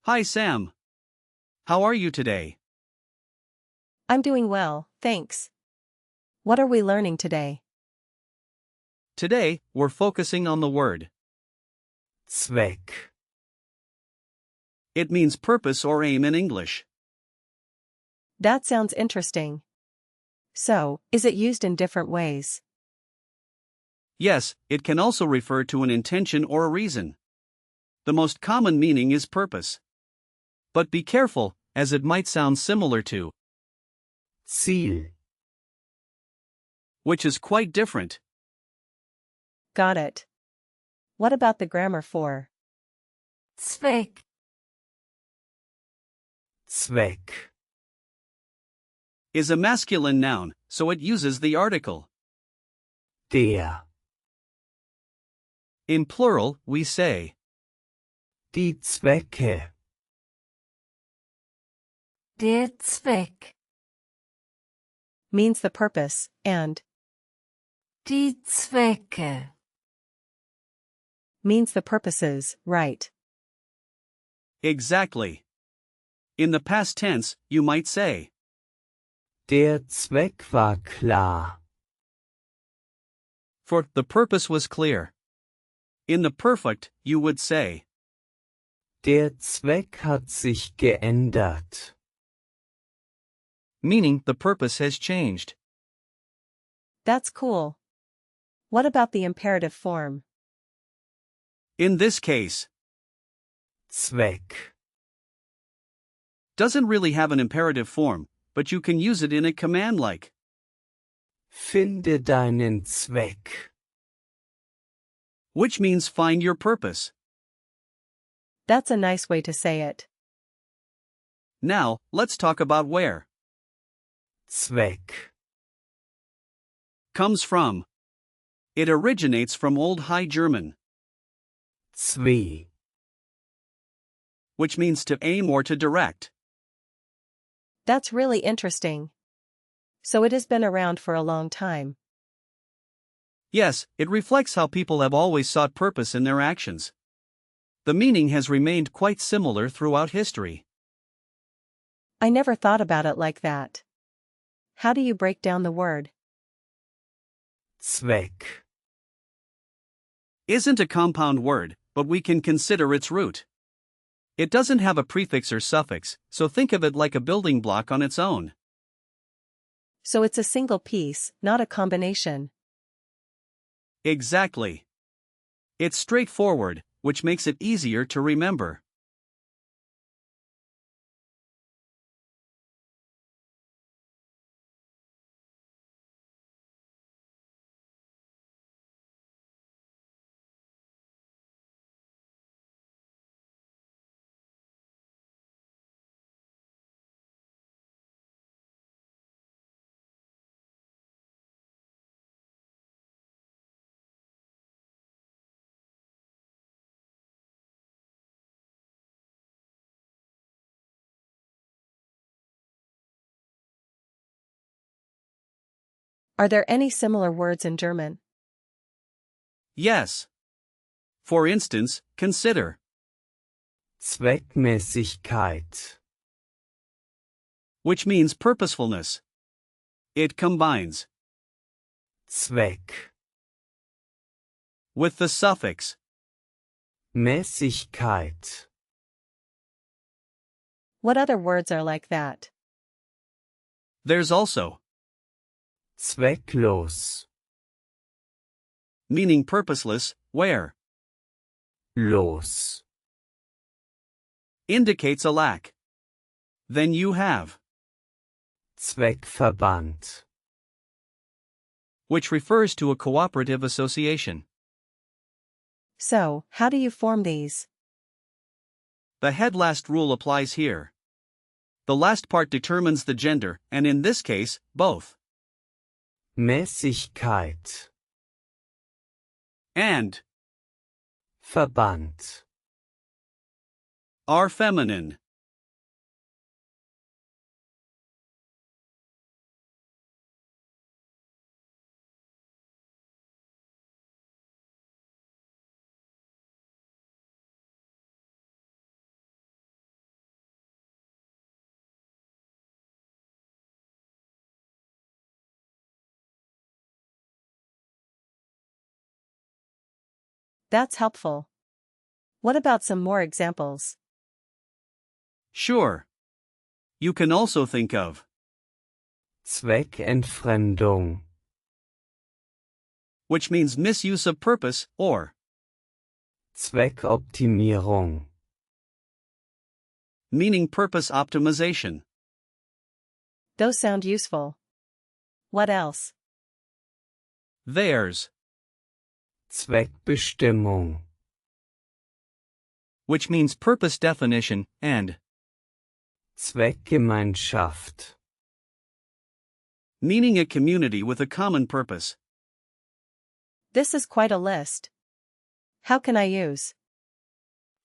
Hi Sam. How are you today? I'm doing well, thanks. What are we learning today? Today, we're focusing on the word. Zweck. It means purpose or aim in English. That sounds interesting. So, is it used in different ways? Yes, it can also refer to an intention or a reason. The most common meaning is purpose. But be careful, as it might sound similar to, Ziel. which is quite different. Got it. What about the grammar for Zweck, Zweck. Is a masculine noun, so it uses the article. Der. In plural, we say, Die Zwecke. der Zweck, means the purpose, and die Zwecke, means the purposes, right? exactly. In the past tense, you might say, Der Zweck war klar. for the purpose was clear. In the perfect, you would say, Der Zweck hat sich geändert. meaning the purpose has changed. That's cool. What about the imperative form? In this case, Zweck. doesn't really have an imperative form, but you can use it in a command like, Finde deinen Zweck. which means find your purpose. That's a nice way to say it. Now, let's talk about where. Zweck. Comes from. It originates from Old High German, Zwe. which means to aim or to direct. That's really interesting. So it has been around for a long time. Yes, it reflects how people have always sought purpose in their actions. The meaning has remained quite similar throughout history. I never thought about it like that. How do you break down the word? Zweck. Isn't a compound word, but we can consider its root. It doesn't have a prefix or suffix, so think of it like a building block on its own. So it's a single piece, not a combination. Exactly. It's straightforward, which makes it easier to remember. Are there any similar words in German? Yes. For instance, consider Zweckmäßigkeit. which means purposefulness. It combines Zweck. with the suffix Mäßigkeit. What other words are like that? there's also, Zwecklos. meaning purposeless, where Los. indicates a lack. Then you have, Zweckverband. which refers to a cooperative association. So, how do you form these? The head-last rule applies here. The last part determines the gender, and in this case, both. Mäßigkeit. And Verband. are feminine. That's helpful. What about some more examples? Sure. You can also think of Zweckentfremdung, which means misuse of purpose, or Zweckoptimierung, meaning purpose optimization. Those sound useful. What else? There's, Zweckbestimmung, which means purpose definition, and Zweckgemeinschaft, meaning a community with a common purpose. This is quite a list. How can I use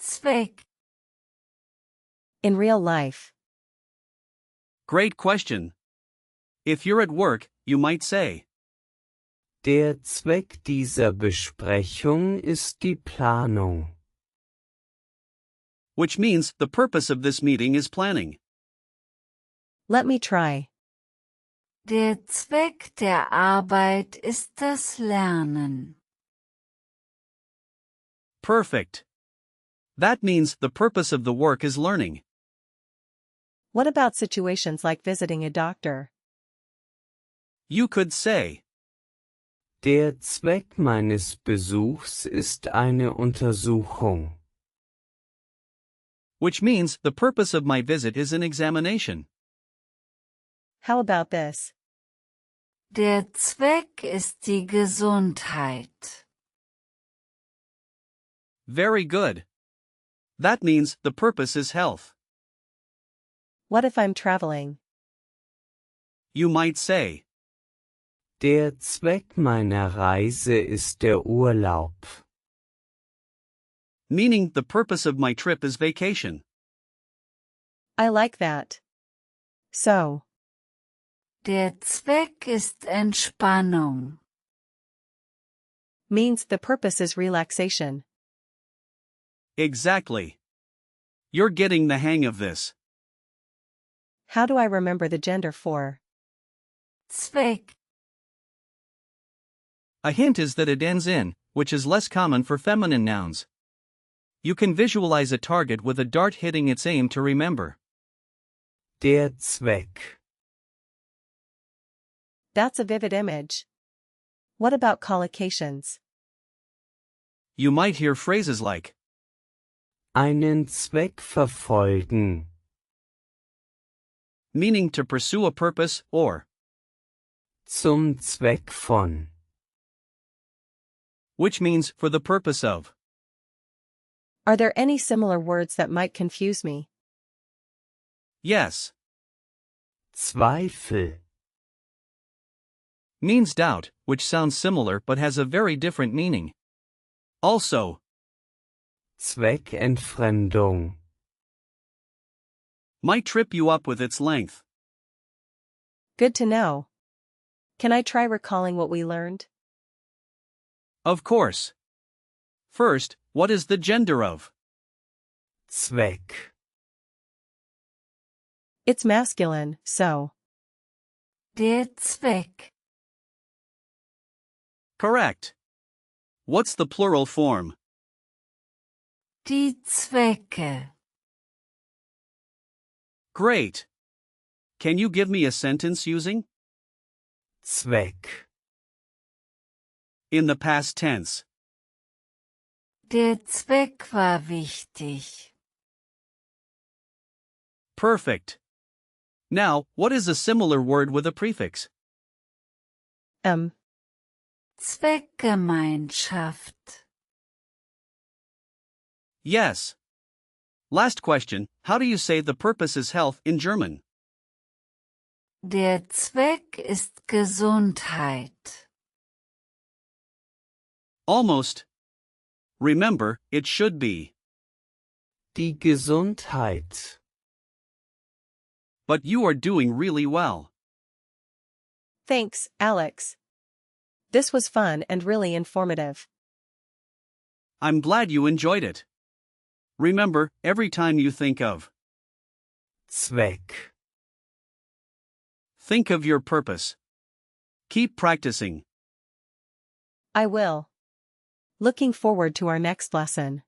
Zweck, in real life? Great question. If you're at work, you might say, Der Zweck dieser Besprechung ist die Planung. which means the purpose of this meeting is planning. Let me try. der Zweck der Arbeit ist das Lernen. Perfect. That means the purpose of the work is learning. What about situations like visiting a doctor? You could say, Der Zweck meines Besuchs ist eine Untersuchung. which means the purpose of my visit is an examination. How about this? Der Zweck ist die Gesundheit. Very good. That means the purpose is health. What if I'm traveling? You might say, Der Zweck meiner Reise ist der Urlaub. meaning the purpose of my trip is vacation. I like that. So, Der Zweck ist Entspannung. means the purpose is relaxation. Exactly. You're getting the hang of this. How do I remember the gender for Zweck, A hint is that it ends in, which is less common for feminine nouns. You can visualize a target with a dart hitting its aim to remember. Der Zweck. That's a vivid image. What about collocations? You might hear phrases like, Einen Zweck verfolgen. meaning to pursue a purpose, or Zum Zweck von. which means for the purpose of. Are there any similar words that might confuse me? Yes. Zweifel. Means doubt, which sounds similar but has a very different meaning. Also, Zweckentfremdung. might trip you up with its length. Good to know. Can I try recalling what we learned? Of course. First, what is the gender of? Zweck. It's masculine, so der Zweck. Correct. What's the plural form? Die Zwecke. Great. Can you give me a sentence using Zweck. in the past tense? Der Zweck war wichtig. Perfect. Now, what is a similar word with a prefix? Zweckgemeinschaft. Yes. Last question, how do you say the purpose is health in German? Der Zweck ist Gesundheit. Almost. Remember, it should be. Die Gesundheit. But you are doing really well. thanks, Alex. This was fun and really informative. I'm glad you enjoyed it. Remember, every time you think of, Zweck. think of your purpose. Keep practicing. I will. Looking forward to our next lesson.